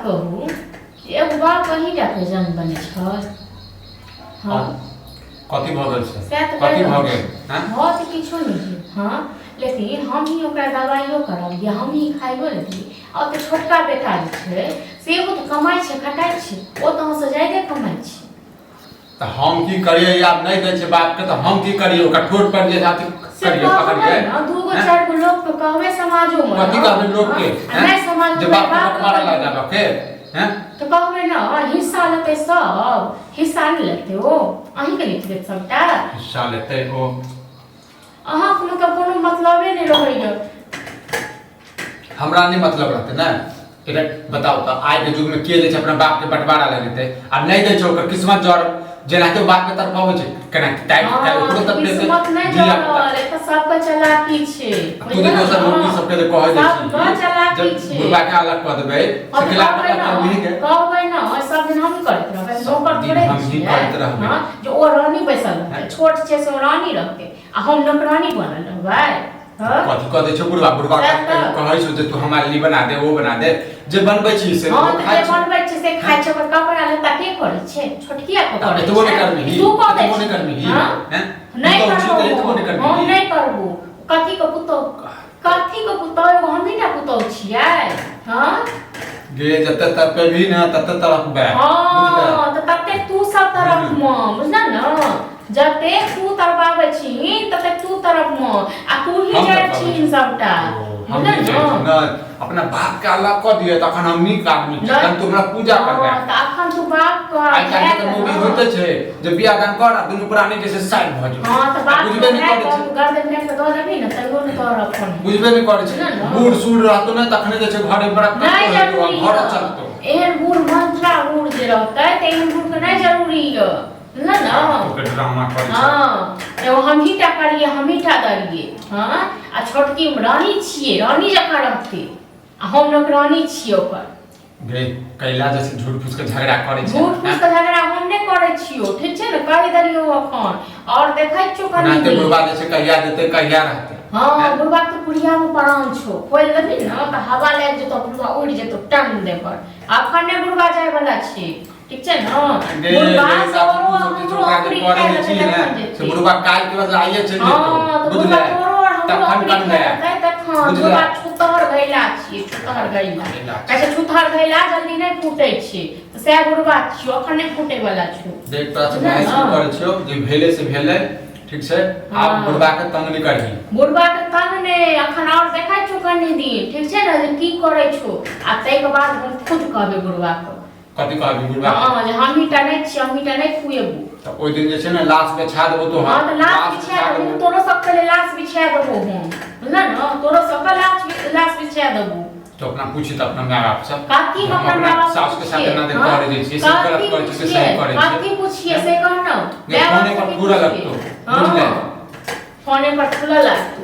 कहू एगो बात कही जाके जन्म बने छ। हाँ कथी भ गेल छै सएह तऽ कथी कहि भ रहल गेल छी। हैं हाँ तऽ किछो नहीं है। हाँ लेकिन हम ही ओकरा दवाइयो करबिए हम ही खाइयो लेलिए और तो छोटका बेटा जे छै से वो तो कमाई छै खटाई छै ओ तो हमसे ज्यादा कमाई छै। त हम की करिए आब नहीं दै छै बाप के त हम की करिए ओकर ठोट पर जे जाति करिए पकड़िए ना दूगो चार गो लोग के कहबे समाजो में कथी कहबे लोग के नहीं समाज जे में बाप के मारे ला जाबा के हैं तो कहबे ना हिस्सा लेते सब हिस्सा नहीं लेते हो अहीं के लिख देत सबटा हिस्सा लेते हो अहाँ के मतलब कोनो मतलबे नहीं रहैया। हमरा नहीं मतलब रहते ना एकरा बताओ त आज के युग में के दे छै अपना बाप के बंटवारा ले लेते आ नहीं दे छै ओकर किस्मत जड़ जेना के बाप के तरफ आवे छै केना टाइप ओकरो तक ले किस्मत नहीं जड़ल ए त सब के चलाकी छै। तू तो दोसर लोग सब के कह दे सब के चलाकी छै बुढ़वा के अलग कह देबे सिखला के नहीं के कहबे ना सब दिन हम करत रहबे नौकर थोड़े हम ही करत रहबे हां जो ओ रानी बैसल रहते छोट छै से रानी रहते आ हम नौकरानी बनल रहबै। हां कथी कह दे छै बुढ़वा कहै छै जे तू हमारे लिए बना दे वो बना दे जे बनबै छी से हां खाइ जे बनबै छी से खाइ छै ओकर कपड़ा लत्ता के करै छै छोटकिया को करै छै एतबो नहीं करबी तू कह दे नहीं करबी हैं नहीं करबो एतबो नहीं करबी हम नहीं करबो कथी के पुतो एगो हमही ना पुतो छियै। हां गे जते तक पे भी ना तते तरफ बे हां त तते तू सब तरफ में बुझना ना जते तू तरबावे छी तते तू तरफ में आ तू ही जाय छी सबटा हम ना अपना बाप के अलग कर दिए तखन हम नी आदमी तखन तू हमरा पूजा करबे त अखन तू बाप का आई काल के मूवी होते छै जे बियाह दान कर आ दुनु प्राणी जैसे साइड भ जाय हां त बाप बुझबे नहीं करे छै गर्दन में दो देबी ना तइयो न तोर अपन बुझबे नहीं करे छै बूढ़ सूढ़ रहतो ना तखने जे छै घरे बड़ा नहीं जरूरी घर चलतो एहन बूढ़ मंत्रा बूढ़ जे रहतै त एहन बूढ़ के नहीं जरूरी है ना ना ओकर ड्रामा करे छै। हां एगो हम ही टा करिए हम ही टा दरिए। हां आ छोटकी रानी छिए रानी जका रहते आ हम नौकरानी छिए ओकर गे कैला जैसे झूठ फूस के झगड़ा करे छै झूठ फूस के झगड़ा हम नहीं करे छियो ठीक छै ना कहि दरियो अखन और देखै छियो कनी नाते बुढ़वा जैसे कहिया देते कहिया रहते हां बुढ़वा के पुरिया में प्राण छो खोल देबी ना त हवा लाग जेतो बुढ़वा उड़ जेतो टांग दे पर अखन ने बुढ़वा जाय वाला छी ठीक छै ना बुढ़वा सब करे छी ना से बुढ़वा काल के बाद आइए चल जेतो बुझले तखन कन गया बुढ़वा छुतहर गैला छी छुतहर गैला कैसे छुतहर गैला जल्दी नहीं फूटे छी त से बुढ़वा छी अखन नहीं फूटे वाला छी देख तोरा से बहस करे छियो जे भेले से भेले ठीक छै आप बुढ़वा के तंग नहीं करही बुढ़वा के तंग ने अखन और देखै छो कनी दिन ठीक छै ना जे की करे छो आ तै के बाद हम खुद कहबे बुढ़वा को कथि कहबी बुढ़वा हां जे हम ही टा नहीं छी हम ही टा नहीं खुएबू त ओइ दिन जे छै ना लाश बिछा देबो तो हां त लाश बिछा देबू तोरो सब के लाश बिछा देबो हम बुझला ना तोरो सब के लाश बिछा देबू तो अपना पूछी त अपना माय बाप से काकी अपना माय बाप सास के साथ ना दे करे दै छी सब गलत करे छी सही करे छी काकी पूछिए से कहना फोने पर पूरा लगतो बुझले फोने पर खुला लगतो।